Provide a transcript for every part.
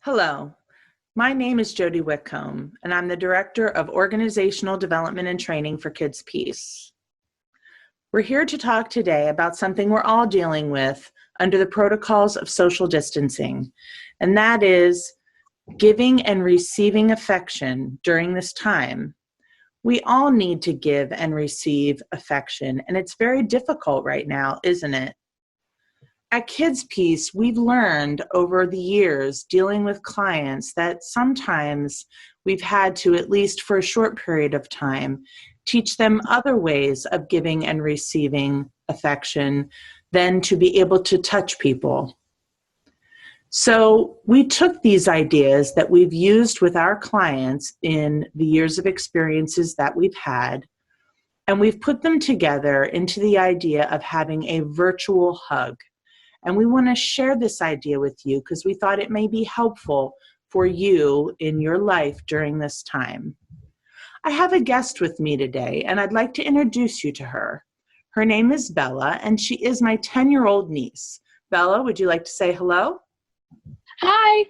Hello, my name is Jody Whitcomb, and I'm the Director of Organizational Development and Training for KidsPeace. We're here to talk today about something we're all dealing with under the protocols of social distancing, and that is giving and receiving affection during this time. We all need to give and receive affection, and it's very difficult right now, isn't it? At KidsPeace, we've learned over the years dealing with clients that sometimes we've had to, at least for a short period of time, teach them other ways of giving and receiving affection than to be able to touch people. So we took these ideas that we've used with our clients in the years of experiences that we've had, and we've put them together into the idea of having a virtual hug. And we want to share this idea with you because we thought it may be helpful for you in your life during this time. I have a guest with me today, and I'd like to introduce you to her. Her name is Bella, and she is my 10-year-old niece. Bella, would you like to say hello? Hi.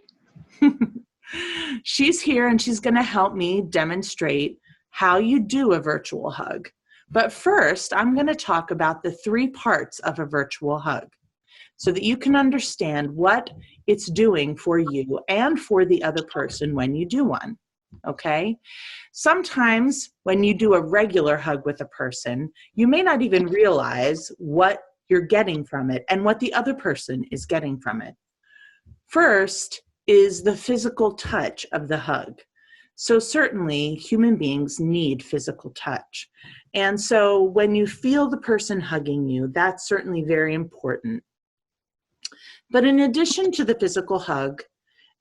She's here, and she's going to help me demonstrate how you do a virtual hug. But first, I'm going to talk about the 3 parts of a virtual hug, so that you can understand what it's doing for you and for the other person when you do one, okay? Sometimes when you do a regular hug with a person, you may not even realize what you're getting from it and what the other person is getting from it. First is the physical touch of the hug. So certainly human beings need physical touch. And so when you feel the person hugging you, that's certainly very important. But in addition to the physical hug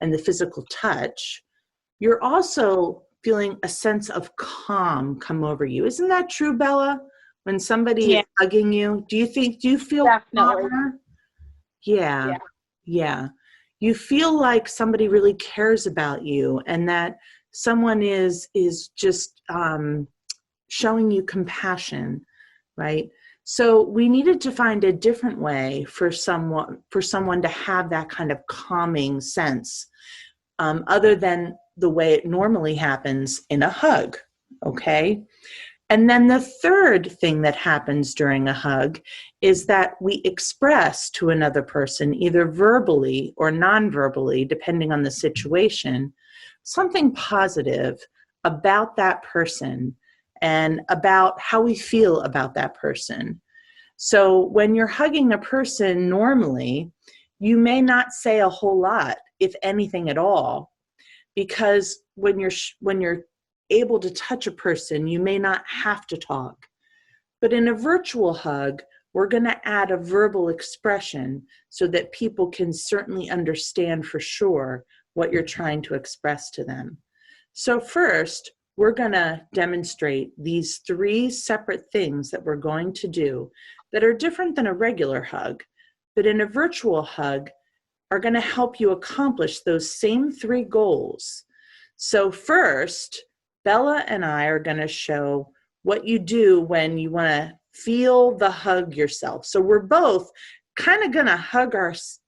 and the physical touch, you're also feeling a sense of calm come over you. Isn't that true, Bella? When somebody is hugging you, do you feel calmer? Yeah. You feel like somebody really cares about you and that someone is just showing you compassion, right? So we needed to find a different way for someone to have that kind of calming sense, other than the way it normally happens in a hug, okay? And then the third thing that happens during a hug is that we express to another person, either verbally or non-verbally, depending on the situation, something positive about that person and about how we feel about that person. So when you're hugging a person normally, you may not say a whole lot, if anything at all, because when you're able to touch a person, you may not have to talk. But in a virtual hug, we're going to add a verbal expression so that people can certainly understand for sure what you're trying to express to them. So first, we're going to demonstrate these 3 separate things that we're going to do that are different than a regular hug, but in a virtual hug are going to help you accomplish those same 3 goals. So first, Bella and I are going to show what you do when you want to feel the hug yourself. So we're both kind of going to hug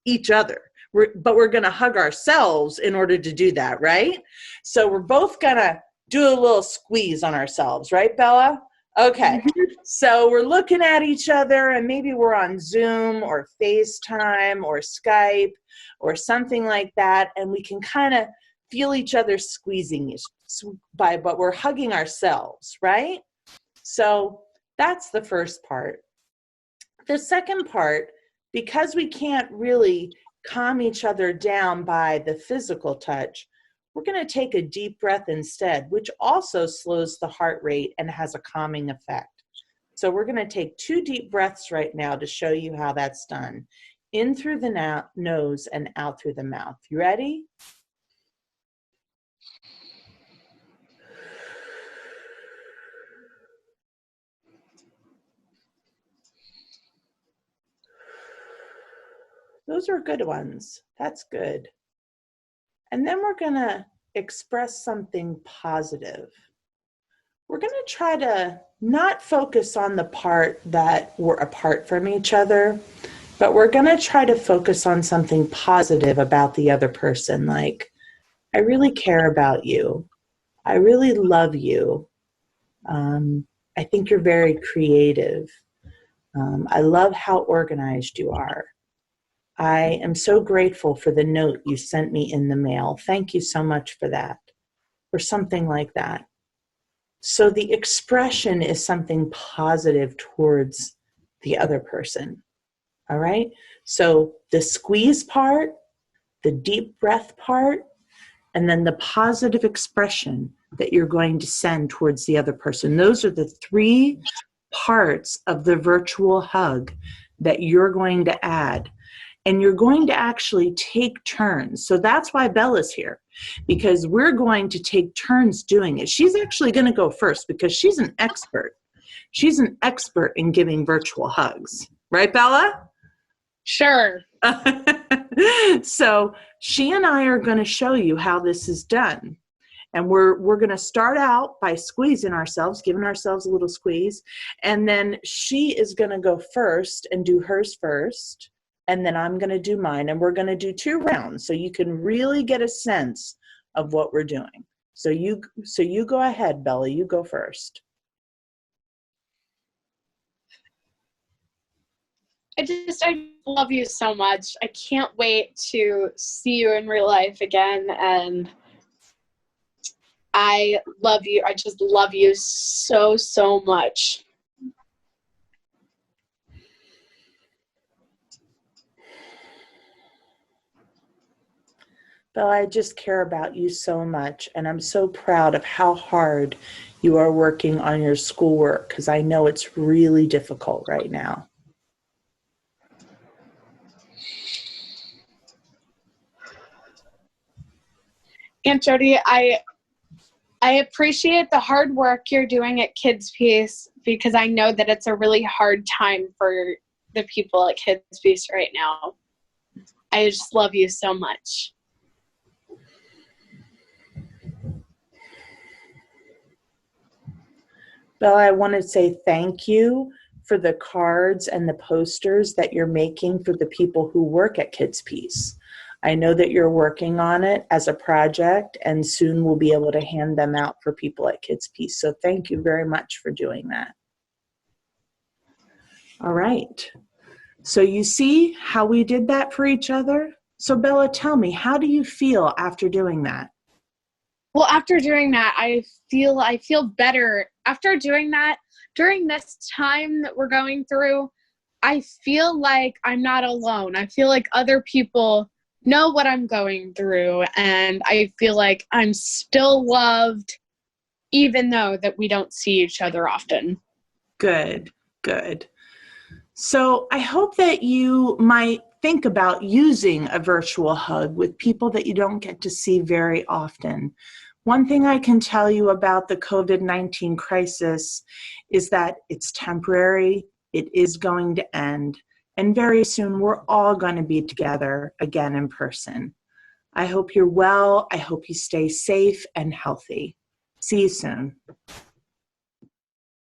each other, but we're going to hug ourselves in order to do that, right? So we're both going to do a little squeeze on ourselves, right, Bella? Okay, so we're looking at each other and maybe we're on Zoom or FaceTime or Skype or something like that, and we can kind of feel each other squeezing but we're hugging ourselves, right? So that's the first part. The second part, because we can't really calm each other down by the physical touch, we're going to take a deep breath instead, which also slows the heart rate and has a calming effect. So we're going to take 2 deep breaths right now to show you how that's done. In through the nose and out through the mouth. You ready? Those are good ones. That's good. And then we're going to express something positive. We're going to try to not focus on the part that we're apart from each other But we're going to try to focus on something positive about the other person, like, I really care about you. I really love you. I think you're very creative. I love how organized you are. I am so grateful for the note you sent me in the mail. Thank you so much for that. Or something like that. So the expression is something positive towards the other person. All right? So the squeeze part, the deep breath part, and then the positive expression that you're going to send towards the other person. Those are the three parts of the virtual hug that you're going to add. And you're going to actually take turns. So that's why Bella's here, because we're going to take turns doing it. She's actually going to go first because she's an expert. She's an expert in giving virtual hugs. Right, Bella? Sure. So she and I are going to show you how this is done. And we're going to start out by squeezing ourselves, giving ourselves a little squeeze. And then she is going to go first and do hers first. And then I'm going to do mine. And we're going to do 2 rounds so you can really get a sense of what we're doing. So you go ahead, Bella. You go first. I love you so much. I can't wait to see you in real life again. And I love you. I just love you so, so much. Bella, I just care about you so much. And I'm so proud of how hard you are working on your schoolwork because I know it's really difficult right now. Aunt Jody, I appreciate the hard work you're doing at KidsPeace because I know that it's a really hard time for the people at KidsPeace right now. I just love you so much. Bella, I want to say thank you for the cards and the posters that you're making for the people who work at KidsPeace. I know that you're working on it as a project, and soon we'll be able to hand them out for people at KidsPeace. So thank you very much for doing that. All right. So you see how we did that for each other? So Bella, tell me, how do you feel after doing that? Well, after doing that, I feel better. After doing that, during this time that we're going through, I feel like I'm not alone. I feel like other people know what I'm going through, and I feel like I'm still loved, even though that we don't see each other often. Good, good. So I hope that you might think about using a virtual hug with people that you don't get to see very often. One thing I can tell you about the COVID-19 crisis is that it's temporary, it is going to end, and very soon we're all going to be together again in person. I hope you're well. I hope you stay safe and healthy. See you soon.